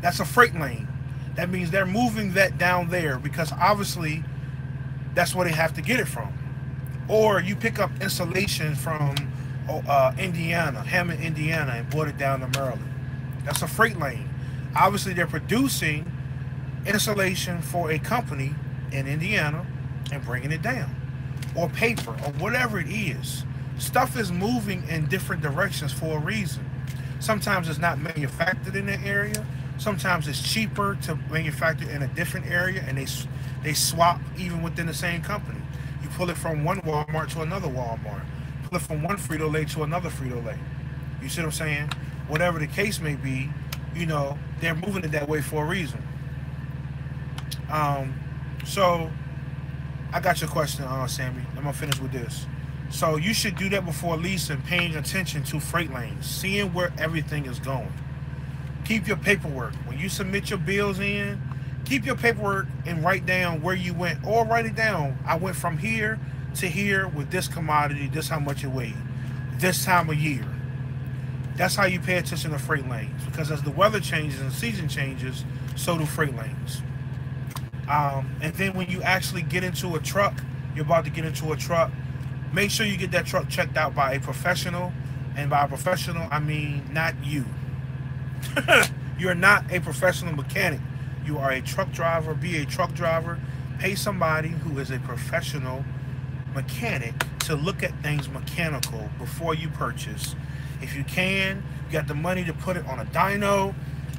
That's a freight lane. That means they're moving that down there because obviously that's where they have to get it from. Or you pick up insulation from Indiana, Hammond, Indiana, and brought it down to Maryland. That's a freight lane. Obviously they're producing insulation for a company in Indiana and bringing it down. Or paper, or whatever it is. Stuff is moving in different directions for a reason. Sometimes it's not manufactured in that area. Sometimes it's cheaper to manufacture in a different area, and they swap even within the same company. You pull it from one Walmart to another Walmart. Pull it from one Frito-Lay to another Frito-Lay. You see what I'm saying? Whatever the case may be, you know, they're moving it that way for a reason. So I got your question, Sammy. I'm gonna finish with this. So you should do that before leasing, paying attention to freight lanes, seeing where everything is going. Keep your paperwork. When you submit your bills in, keep your paperwork and write down where you went, or write it down. I went from here to here with this commodity, this how much it weighed, this time of year. That's how you pay attention to freight lanes, because as the weather changes and the season changes, so do freight lanes. And then when you actually get into a truck, you're about to get into a truck, make sure you get that truck checked out by a professional. And by a professional, I mean not you. You're not a professional mechanic. You are a truck driver. Be a truck driver. Pay somebody who is a professional mechanic to look at things mechanical before you purchase. If you can, you got the money to put it on a dyno,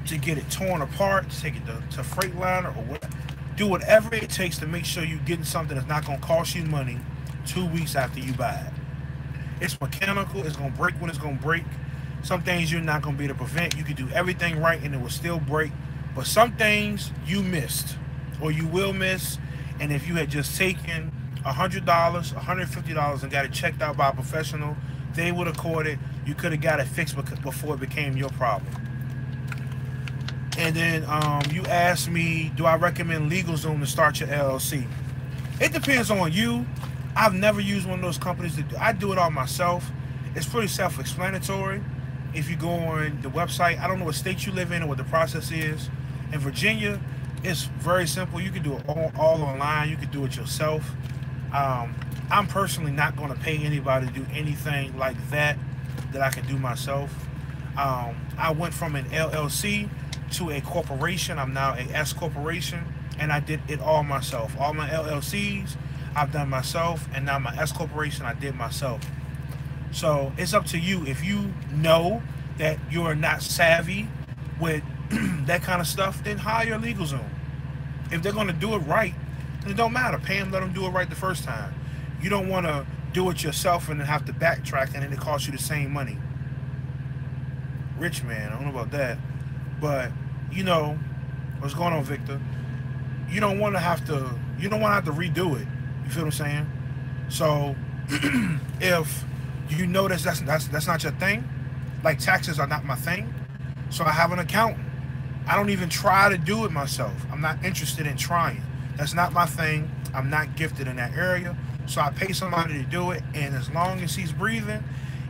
to get it torn apart, to take it to Freightliner, or whatever. Do whatever it takes to make sure you're getting something that's not going to cost you money 2 weeks after you buy it. It's mechanical. It's going to break when it's going to break. Some things you're not going to be able to prevent. You can do everything right and it will still break. But some things you missed or you will miss. And if you had just taken $100, $150 and got it checked out by a professional, they would have caught it. You could have got it fixed before it became your problem. And then you asked me, do I recommend LegalZoom to start your LLC? It depends on you. I've never used one of those companies. I do it all myself. It's pretty self-explanatory. If you go on the website, I don't know what state you live in or what the process is. In Virginia, it's very simple. You can do it all online. You can do it yourself. I'm personally not going to pay anybody to do anything like that I can do myself. I went from an LLC to a corporation. I'm now a S corporation, and I did it all myself. All my LLCs I've done myself, and now my S corporation I did myself. So it's up to you. If you know that you're not savvy with that kind of stuff, then hire LegalZoom. If they're going to do it right, then it don't matter. Pay them, let them do it right the first time. You don't want to do it yourself and then have to backtrack, and then it costs you the same money. Rich man, I don't know about that. But, you know, what's going on, Victor? You don't want to have to redo it. You feel what I'm saying? So, if you know that's not your thing, like taxes are not my thing, so I have an accountant. I don't even try to do it myself. I'm not interested in trying. That's not my thing. I'm not gifted in that area. So I pay somebody to do it, and as long as he's breathing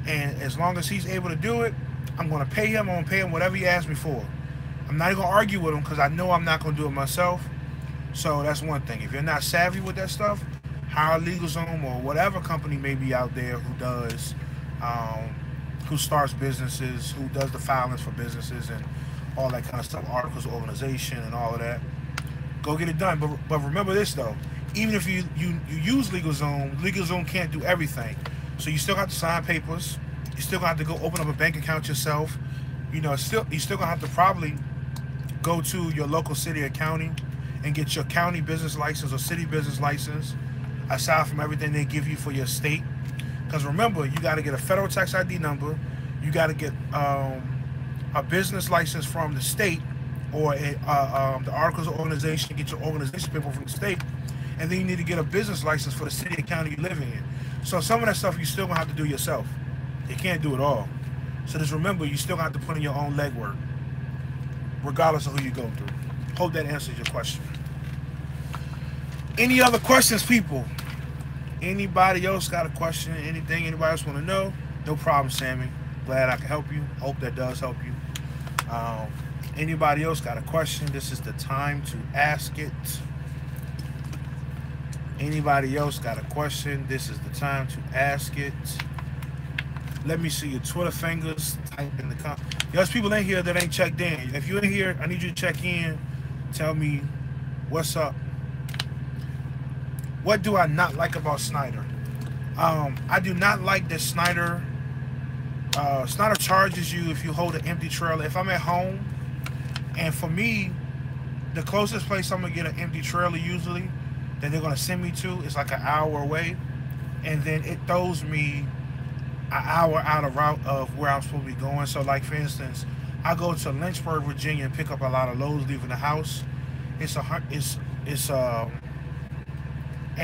and as long as he's able to do it, I'm going to pay him. I'm going to pay him whatever he asks me for. I'm not even going to argue with him because I know I'm not going to do it myself. So that's one thing. If you're not savvy with that stuff, hire LegalZoom or whatever company may be out there who starts businesses, who does the filings for businesses and all that kind of stuff, articles of organization and all of that. Go get it done. But remember this though, even if you use LegalZoom, LegalZoom can't do everything. So you still have to sign papers. You still have to go open up a bank account yourself. You know, you still gonna have to probably go to your local city or county and get your county business license or city business license, aside from everything they give you for your state. Because remember, you got to get a federal tax ID number. You got to get a business license from the state, or the articles of organization. Get your organization paper from the state, and then you need to get a business license for the city and county you're living in. So some of that stuff you still gonna have to do yourself. You can't do it all. So just remember, you still have to put in your own legwork, regardless of who you go through. Hope that answers your question. Any other questions, people? Anybody else got a question? Anything anybody else want to know? No problem, Sammy. Glad I can help you. Hope that does help you. Anybody else got a question? This is the time to ask it. Anybody else got a question? This is the time to ask it. Let me see your Twitter fingers. Type in the comments. There's people in here that ain't checked in. If you're in here, I need you to check in. Tell me what's up. What do I not like about Schneider? I do not like that Schneider charges you if you hold an empty trailer. If I'm at home, and for me, the closest place I'm gonna get an empty trailer usually that they're gonna send me to is like an hour away, and then it throws me an hour out of route of where I'm supposed to be going. So like for instance, I go to Lynchburg, Virginia and pick up a lot of loads leaving the house. And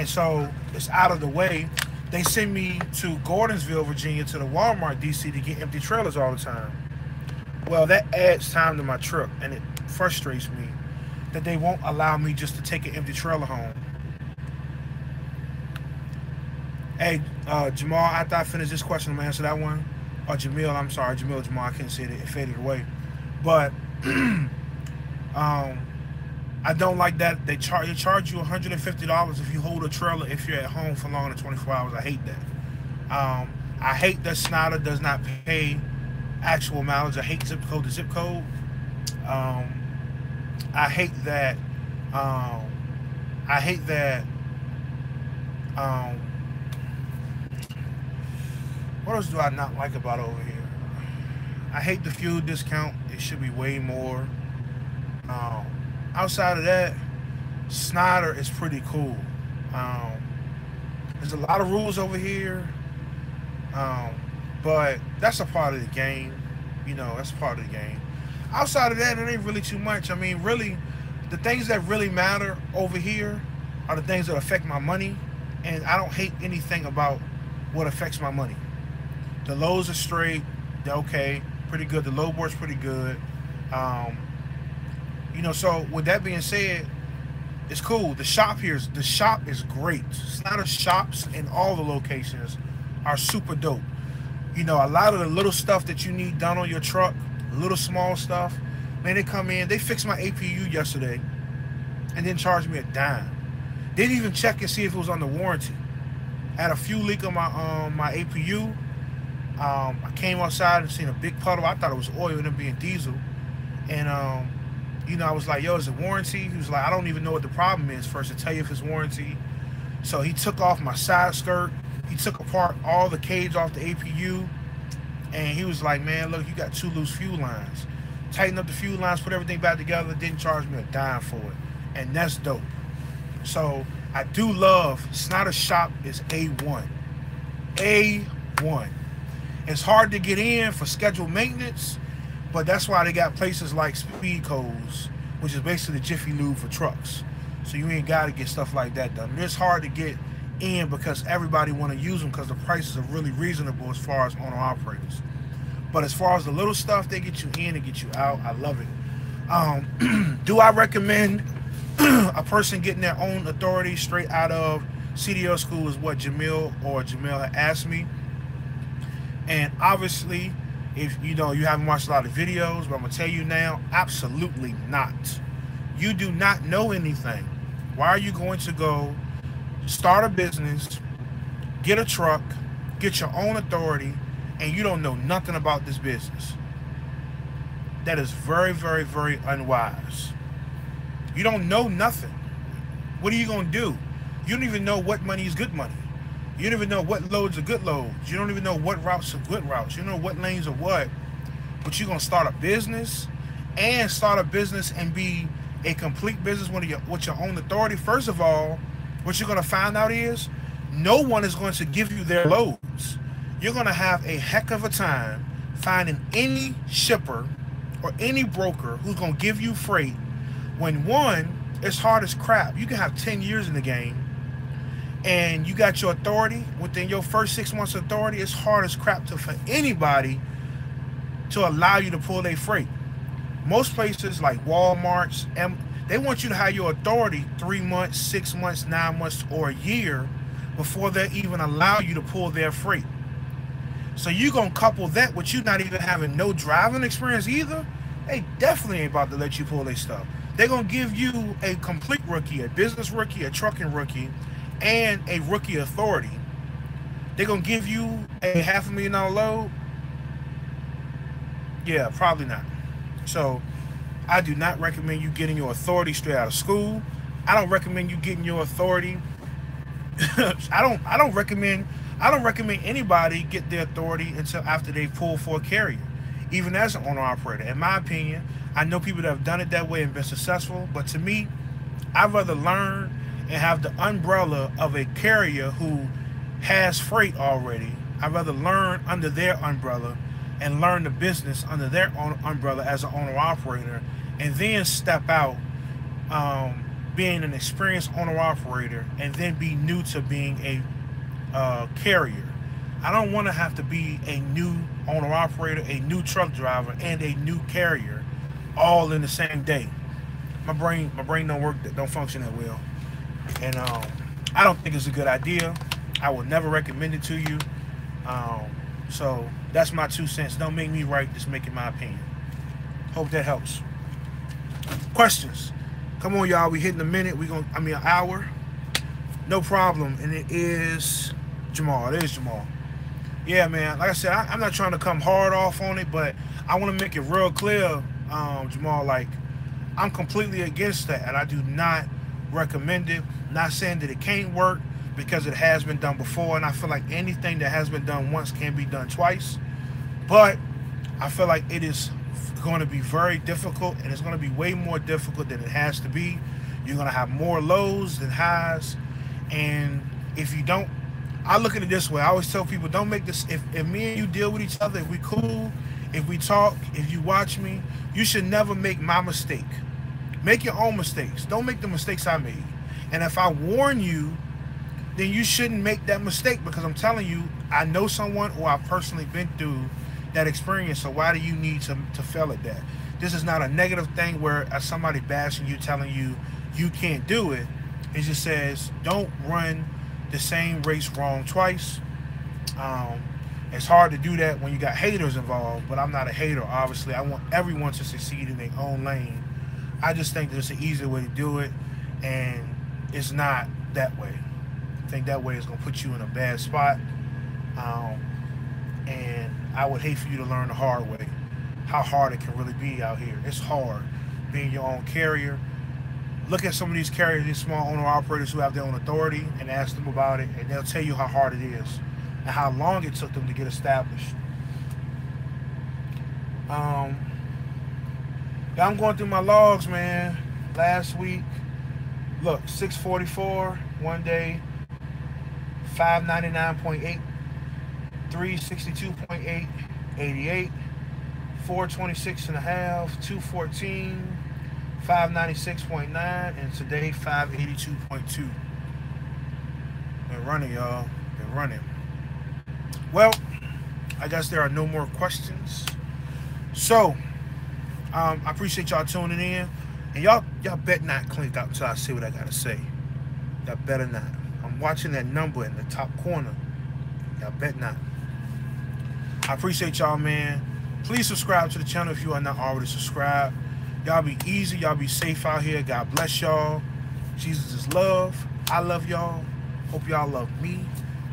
so it's out of the way. They send me to Gordonsville, Virginia to the Walmart DC to get empty trailers all the time. Well, that adds time to my trip, and it frustrates me that they won't allow me just to take an empty trailer home. Hey, Jamal, after I finish this question, I'm going to answer that one. Or Jamil, I'm sorry, Jamal, I couldn't see it. It faded away. But I don't like that they charge you $150 if you hold a trailer if you're at home for longer than 24 hours. I hate that. I hate that Schneider does not pay actual mileage. I hate zip code to zip code. I hate that. What else do I not like about over here? I hate the fuel discount. It should be way more. Outside of that, Schneider is pretty cool. There's a lot of rules over here, but that's a part of the game. You know, that's part of the game. Outside of that, it ain't really too much. I mean, really, the things that really matter over here are the things that affect my money, and I don't hate anything about what affects my money. The lows are straight. They're okay. Pretty good. The low board's pretty good. You know, so with that being said, it's cool. The shop is great. Schneider shops in all the locations are super dope. You know, a lot of the little stuff that you need done on your truck, little small stuff, man, they come in. They fixed my APU yesterday and then charged me a dime. They didn't even check and see if it was under warranty. I had a fuel leak on my APU. I came outside and seen a big puddle. I thought it was oil and it being diesel. And you know, I was like, yo, is it warranty? He was like, I don't even know what the problem is first to tell you if it's warranty. So he took off my side skirt. He took apart all the cage off the APU. And he was like, man, look, you got 2 loose fuel lines. Tighten up the fuel lines, put everything back together. Didn't charge me a dime for it. And that's dope. So I do love Schneider shop is A1. A1. It's hard to get in for scheduled maintenance, but that's why they got places like Speed Codes, which is basically the Jiffy Lube for trucks. So you ain't got to get stuff like that done. It's hard to get in because everybody want to use them because the prices are really reasonable as far as owner operators. But as far as the little stuff, they get you in and get you out. I love it. Do I recommend a person getting their own authority straight out of CDL school is what Jamil had asked me. And obviously, if you know you haven't watched a lot of videos, but I'm gonna tell you now, absolutely not. You do not know anything. Why are you going to go start a business, get a truck, get your own authority, and you don't know nothing about this business? That is very, very, very unwise. You don't know nothing. What are you gonna do? You don't even know what money is good money. You don't even know what loads are good loads. You don't even know what routes are good routes. You don't know what lanes are what. But you're gonna start a business and be a complete business with your own authority. First of all, what you're gonna find out is no one is going to give you their loads. You're gonna have a heck of a time finding any shipper or any broker who's gonna give you freight when one, it's hard as crap. You can have 10 years in the game and you got your authority. Within your first 6 months of authority, it's hard as crap for anybody to allow you to pull their freight. Most places like Walmart's, they want you to have your authority 3 months, 6 months, 9 months, or a year before they even allow you to pull their freight. So you're going to couple that with you not even having no driving experience either. They definitely ain't about to let you pull their stuff. They're going to give you a complete rookie, a business rookie, a trucking rookie, and a rookie authority. They're going to give you a $500,000 load. Yeah, probably not. So I do not recommend you getting your authority straight out of school. I don't recommend you getting your authority. I don't recommend anybody get their authority until after they pull for a carrier, even as an owner operator. In my opinion, I know people that have done it that way and been successful, but to me, I'd rather learn and have the umbrella of a carrier who has freight already. I'd rather learn under their umbrella and learn the business under their own umbrella as an owner operator, and then step out being an experienced owner operator and then be new to being a carrier. I don't want to have to be a new owner operator, a new truck driver, and a new carrier all in the same day. My brain don't function that well, and I don't think it's a good idea. I would never recommend it to you. So that's my 2 cents. Don't make me right, just make it my opinion. Hope that helps. Questions? Come on, y'all. We hitting a minute. An hour. No problem. And it is Jamal. It is Jamal. Yeah, man. Like I said, I'm not trying to come hard off on it, but I want to make it real clear, Jamal. Like, I'm completely against that, and I do not recommend it. Not saying that it can't work, because it has been done before, and I feel like anything that has been done once can be done twice. But I feel like it is going to be very difficult, and it's going to be way more difficult than it has to be. You're going to have more lows than highs, and if you don't, I look at it this way. I always tell people, don't make this, if me and you deal with each other, if we cool, if we talk, if you watch me, you should never make my mistake. Make your own mistakes. Don't make the mistakes I made. And if I warn you, then you shouldn't make that mistake, because I'm telling you, I know someone, or I've personally been through that experience. So why do you need to fail at that? This is not a negative thing where somebody bashing you, telling you you can't do it. It just says don't run the same race wrong twice. It's hard to do that when you got haters involved, but I'm not a hater, obviously. I want everyone to succeed in their own lane. I just think there's an easier way to do it, and it's not that way. I think that way is going to put you in a bad spot, and I would hate for you to learn the hard way, how hard it can really be out here. It's hard being your own carrier. Look at some of these carriers, these small owner operators who have their own authority, and ask them about it, and they'll tell you how hard it is and how long it took them to get established. I'm going through my logs, man. Last week, look, 644 one day, 599.8, 362.8, 88, 426.5, 214, 596.9, and today 582.2. Been running, y'all. Been running. Well, I guess there are no more questions. So, I appreciate y'all tuning in, and y'all bet not click out until I say what I gotta say. Y'all better not. I'm watching that number in the top corner. Y'all bet not. I appreciate y'all, man. Please subscribe to the channel if you are not already subscribed. Y'all be easy. Y'all be safe out here. God bless y'all. Jesus is love. I love y'all. Hope y'all love me.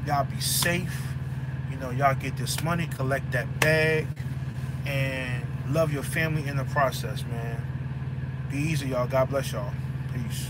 Y'all be safe. You know, y'all get this money, collect that bag, and love your family in the process, man. Be easy, y'all. God bless y'all. Peace.